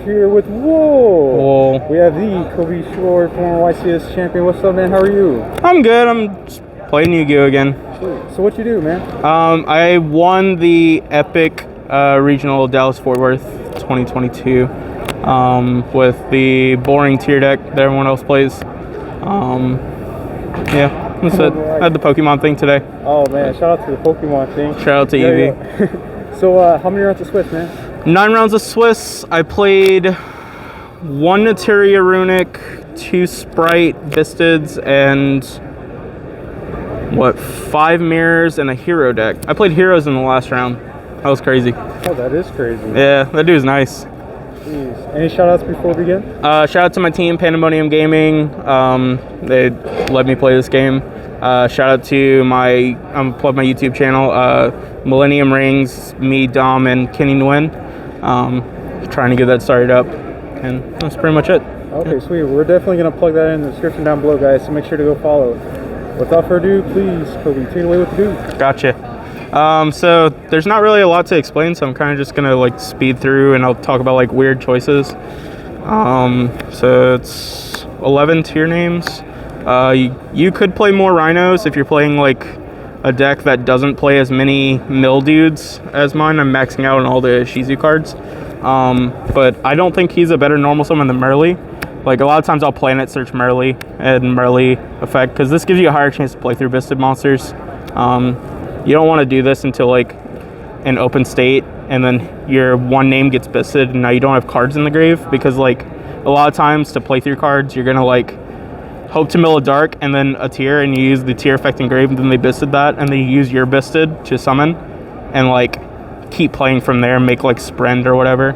here with Whoa. We have the Kobe Shore, former YCS champion. What's up, man? How are you? I'm good. I'm just playing Yu-Gi-Oh again. So what you do, man? I won the Epic Regional Dallas-Fort Worth 2022 with the boring tier deck that everyone else plays. Yeah, that's it. I had the Pokemon thing today. Oh, man. Shout out to the Pokemon thing. Shout out to Eevee. Yeah. So how many rounds of Swiss, man? 9 rounds of Swiss. I played 1 Materia Runic, 2 Sprite Bistids, and 5 Mirrors and a Hero deck. I played Heroes in the last round. That was crazy. Oh, that is crazy. Yeah, that dude's nice. Jeez. Any shout outs before we begin? Shout out to my team, Pandemonium Gaming. They let me play this game. Shout out to plug my YouTube channel, Millennium Rings, me, Dom, and Kenny Nguyen. Trying to get that started up, and that's pretty much it. Okay, sweet. We're definitely going to plug that in the description down below, guys, so make sure to go follow. Without further ado, please, Kobe, take it away with the dude. Gotcha. So there's not really a lot to explain, so I'm kind of just going to like speed through, and I'll talk about like weird choices. So it's 11 tier names. You could play more Rhinos if you're playing like a deck that doesn't play as many mill dudes as mine. I'm maxing out on all the Shizu cards. But I don't think he's a better normal summon than Merly. Like a lot of times I'll planet search Merly and Merly effect because this gives you a higher chance to play through Bisted monsters. You don't want to do this until like an open state and then your one name gets Bisted and now you don't have cards in the grave, because like a lot of times to play through cards you're gonna like hope to mill a dark and then a tier, and you use the tier effect engraved, and then they Bisted that, and then you use your Bisted to summon and like keep playing from there, make like Sprend or whatever.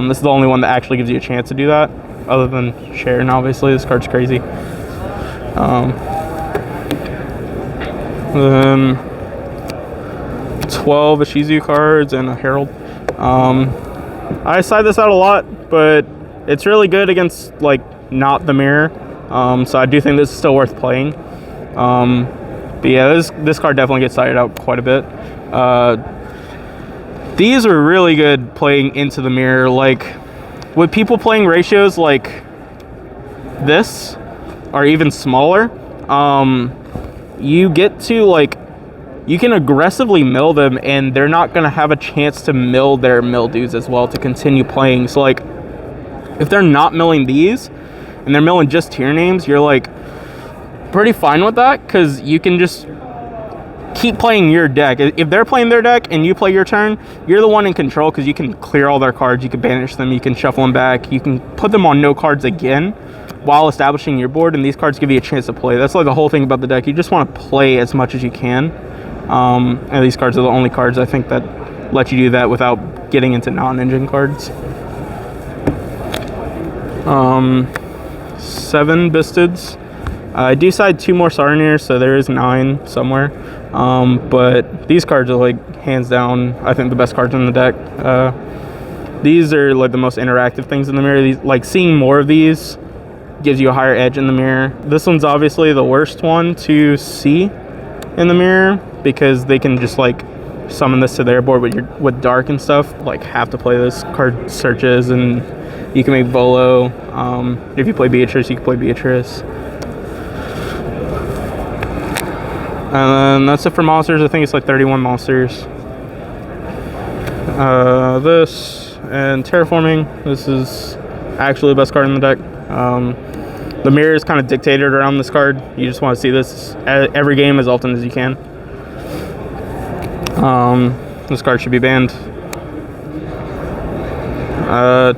This is the only one that actually gives you a chance to do that, other than Sharon, obviously. This card's crazy. Then 12 Ishizu cards and a Herald. I side this out a lot, but it's really good against like not the mirror. So I do think this is still worth playing. But yeah, this card definitely gets sided out quite a bit. These are really good playing into the mirror. Like with people playing ratios like this or even smaller, you get to like, you can aggressively mill them and they're not gonna have a chance to mill their mill dudes as well to continue playing. So like if they're not milling these and they're milling just tier names, you're like pretty fine with that, because you can just keep playing your deck. If they're playing their deck and you play your turn, you're the one in control, because you can clear all their cards, you can banish them, you can shuffle them back, you can put them on no cards again while establishing your board, and these cards give you a chance to play. That's like the whole thing about the deck. You just want to play as much as you can, and these cards are the only cards I think that let you do that without getting into non-engine cards. 7 Bistids. I do side 2 more Sarniers, so there is 9 somewhere. But these cards are like hands down, I think, the best cards in the deck. These are like the most interactive things in the mirror. Like seeing more of these gives you a higher edge in the mirror. This one's obviously the worst one to see in the mirror, because they can just like summon this to their board with dark and stuff. Like have to play this card searches, and you can make Volo. If you play Beatrice, you can play Beatrice. And then that's it for monsters. I think it's like 31 monsters. This and Terraforming. This is actually the best card in the deck. The mirror is kind of dictated around this card. You just want to see this every game as often as you can. This card should be banned.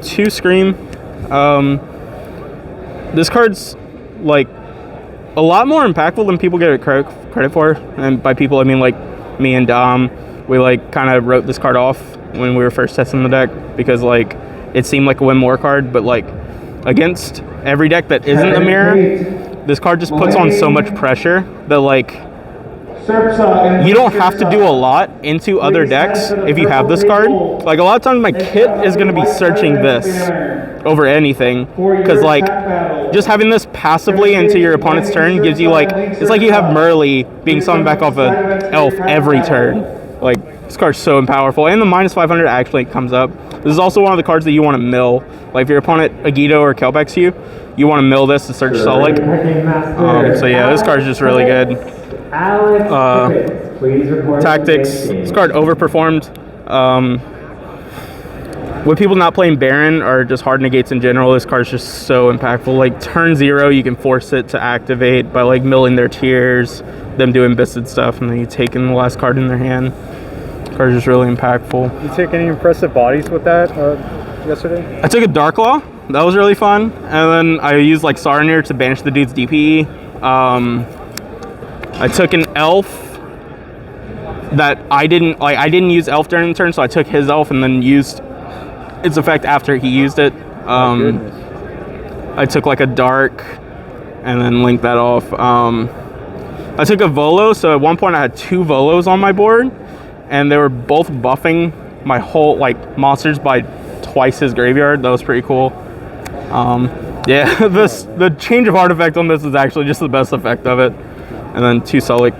2 Scream. This card's like a lot more impactful than people get credit for, and by people I mean like me and Dom. We like kind of wrote this card off when we were first testing the deck, because like it seemed like a win more card, but like against every deck that isn't the mirror, this card just puts on so much pressure that like you don't have to do a lot into other decks if you have this card. Like a lot of times my kit is going to be searching this over anything, because like just having this passively into your opponent's turn gives you like, it's like you have Merly being summoned back off a elf every turn. Like this card's so powerful, and the -500 actually comes up. This is also one of the cards that you want to mill. Like if your opponent Agito or Kelbex you want to mill this to search Sulik. So yeah, this card's just really good. Tactics. This card overperformed. With people not playing Baron or just hard negates in general, this card's just so impactful. Like turn 0, you can force it to activate by like milling their tiers, them doing Bisted stuff, and then you take in the last card in their hand. This card's just really impactful. You take any impressive bodies with that yesterday? I took a Dark Law. That was really fun. And then I used like Saronir to banish the dude's DPE. I took an Elf that I didn't use Elf during the turn, so I took his Elf and then used its effect after he used it. I took like a Dark and then linked that off. I took a Volo, so at one point I had 2 Volos on my board, and they were both buffing my whole like monsters by twice his graveyard. That was pretty cool. Yeah, the change of artifact on this is actually just the best effect of it. And then 2 Sulik.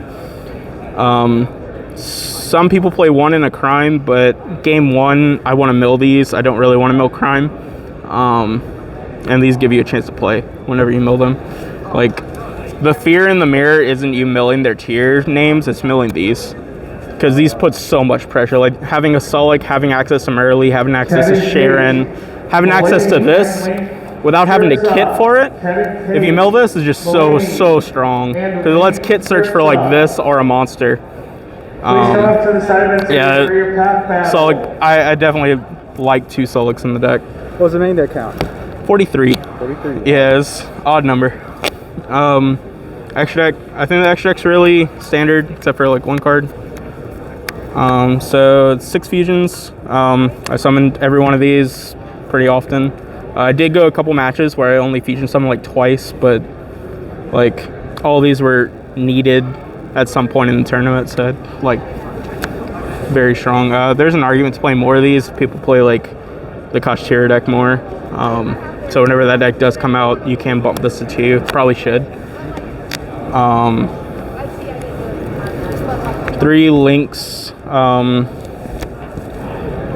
Some people play 1 in a Crime, but game 1, I want to mill these. I don't really want to mill Crime. And these give you a chance to play whenever you mill them. Like, the fear in the mirror isn't you milling their tier names, it's milling these. Because these put so much pressure. Like, having a Sulik, having access to Merly, having access to Sharon, having access to this, without having to kit for it, if you mill this, is just so strong. Because it lets kit search for, like, this or a monster. Yeah, Sulik, I definitely like 2 Suliks in the deck. What was the main deck count? 43. 43. Yeah, it's odd number. Extra deck, I think the extra deck's really standard, except for like 1 card. So it's 6 fusions. I summoned every one of these pretty often. I did go a couple matches where I only fusion summoned like twice, but like all these were needed at some point in the tournament, so like very strong. There's an argument to play more of these. People play like the Kashtira deck more. So whenever that deck does come out, you can bump this to 2. Probably should. 3 links.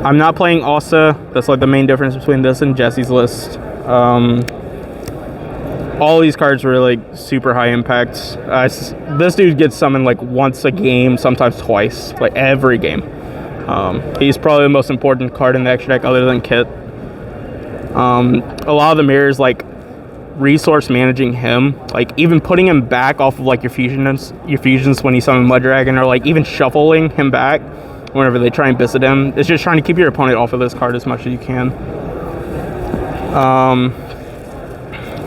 I'm not playing Asa. That's like the main difference between this and Jesse's list. All these cards were like super high impact. This dude gets summoned like once a game, sometimes twice, like every game. He's probably the most important card in the extra deck other than Kit. A lot of the mirrors like resource managing him, like even putting him back off of like your fusions when you summon Mud Dragon, or like even shuffling him back whenever they try and Bisset him. It's just trying to keep your opponent off of this card as much as you can.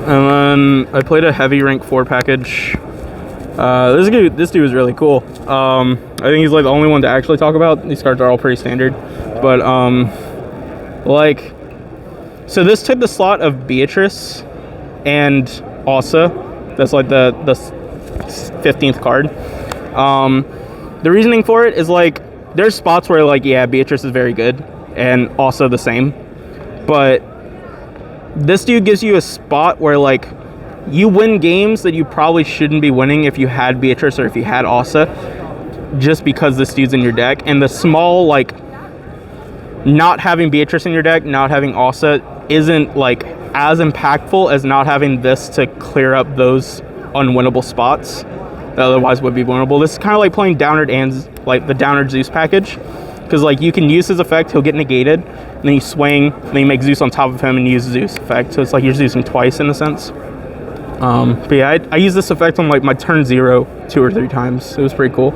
And then I played a heavy rank 4 package. This dude was really cool. I think he's like the only one to actually talk about. These cards are all pretty standard, but like, so this took the slot of Beatrice and Asa. That's like the 15th card. The reasoning for it is like there's spots where like, yeah, Beatrice is very good and Asa the same, but this dude gives you a spot where like you win games that you probably shouldn't be winning if you had Beatrice or if you had Asa, just because this dude's in your deck. And the small like not having Beatrice in your deck, not having Asa isn't like as impactful as not having this to clear up those unwinnable spots that otherwise would be winnable. This is kind of like playing Downard and like the Downard Zeus package, because like you can use his effect, he'll get negated, and then you swing, and then you make Zeus on top of him and use Zeus effect. So it's like you're Zeusing twice in a sense. But yeah, I used this effect on like my turn 0 2 or 3 times. It was pretty cool.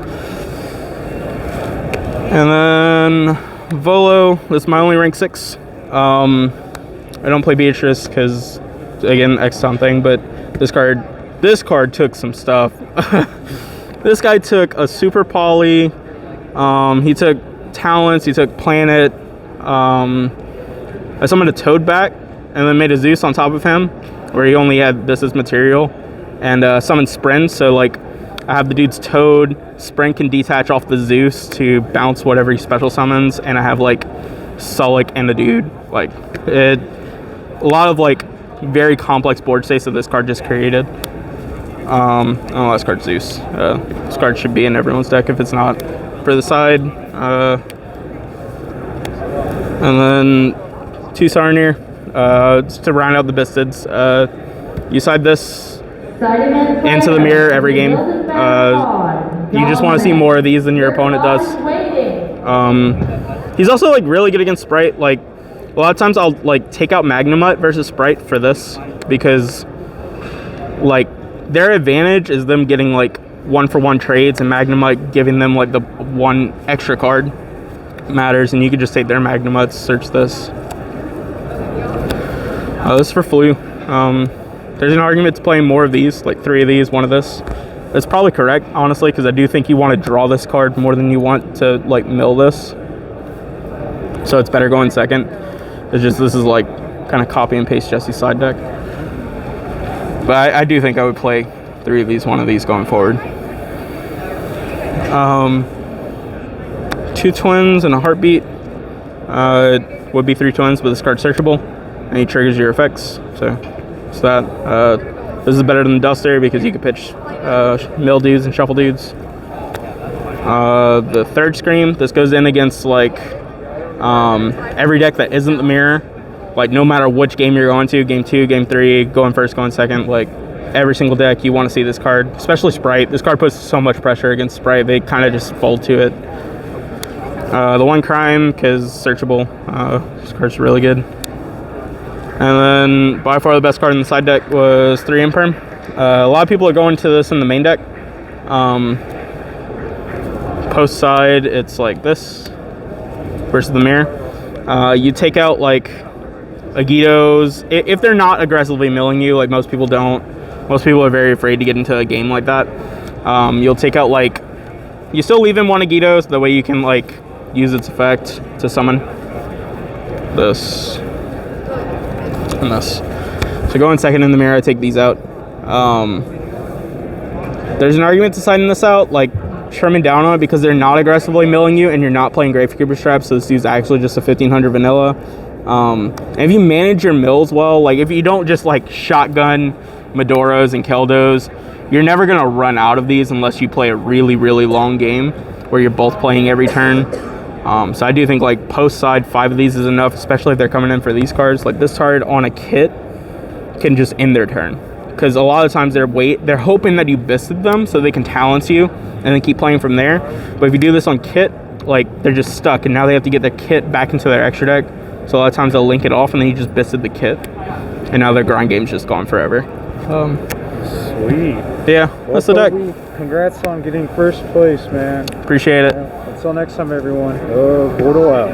And then Volo, this is my only rank 6. I don't play Beatrice because, again, X-Tom thing, but this card took some stuff. This guy took a Super Poly, he took Talents, he took Planet, I summoned a Toad back, and then made a Zeus on top of him, where he only had this as material, and summoned Sprint, so like, I have the dude's Toad, Sprint can detach off the Zeus to bounce whatever he special summons, and I have like Sulik and the dude. Like, a lot of like very complex board states that this card just created. Oh, last card Zeus. This card should be in everyone's deck if it's not. For the side, And then 2 Sarnier, just to round out the Bystials. You side this into the mirror every game. You just want to see more of these than your opponent does. He's also like really good against Sprite. Like a lot of times I'll like take out Magnamut versus Sprite for this because like their advantage is them getting like 1-for-1 trades, and Magnamut giving them like the 1 extra card matters, and you could just take their Magnamuts, search this. This is for Flu. There's an argument to playing more of these, like 3 of these, 1 of this. That's probably correct, honestly, because I do think you want to draw this card more than you want to like mill this. So it's better going second. It's just this is like kind of copy and paste Jesse's side deck. But I do think I would play 3 of these, 1 of these going forward. 2 twins and a heartbeat. It would be 3 twins, but this card's searchable, and he triggers your effects. So that. This is better than Duster because you could pitch mill dudes and shuffle dudes. The 3rd Scream. This goes in against like every deck that isn't the mirror. Like no matter which game you're going to, game 2, game 3, going first, going second, like every single deck you want to see this card, especially Sprite. This card puts so much pressure against Sprite, they kind of just fold to it. The 1 Crime, because searchable. This card's really good. And then by far the best card in the side deck was 3 Imperm. A lot of people are going to this in the main deck. Post side, it's like this versus the mirror. You take out like Agitos, if they're not aggressively milling you, like most people don't. Most people are very afraid to get into a game like that. You'll take out like, you still leave in 1 Agitos, the way you can like use its effect to summon this and this. So going second in the mirror, I take these out. There's an argument to siding this out, like trimming down on it, because they're not aggressively milling you and you're not playing Gravekeeper Strap, so this dude's actually just a 1500 vanilla. And if you manage your mills well, like if you don't just like shotgun Madoros and Keldos, you're never gonna run out of these unless you play a really, really long game where you're both playing every turn. So I do think like post side 5 of these is enough, especially if they're coming in for these cards. Like this card on a kit can just end their turn, because a lot of times they're hoping that you Bisted them so they can talents you and then keep playing from there. But if you do this on kit, like they're just stuck, and now they have to get their kit back into their extra deck. So a lot of times they'll link it off and then you just Bisted the kit, and now their grind game's just gone forever. Sweet. Yeah, well, that's the deck. Congrats on getting 1st place, man. Appreciate it. Until next time, everyone. Bortle out.